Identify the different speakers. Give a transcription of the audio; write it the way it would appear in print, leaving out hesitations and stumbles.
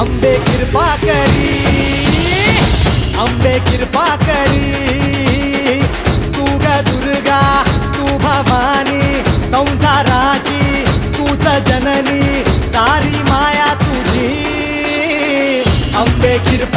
Speaker 1: अंबे कृपा करी, अंबे कृपा करी. तू ग दुर्गा, तू भवानी, संसाराची तूच जननी, सारी माया तुझी. अंबे कृपा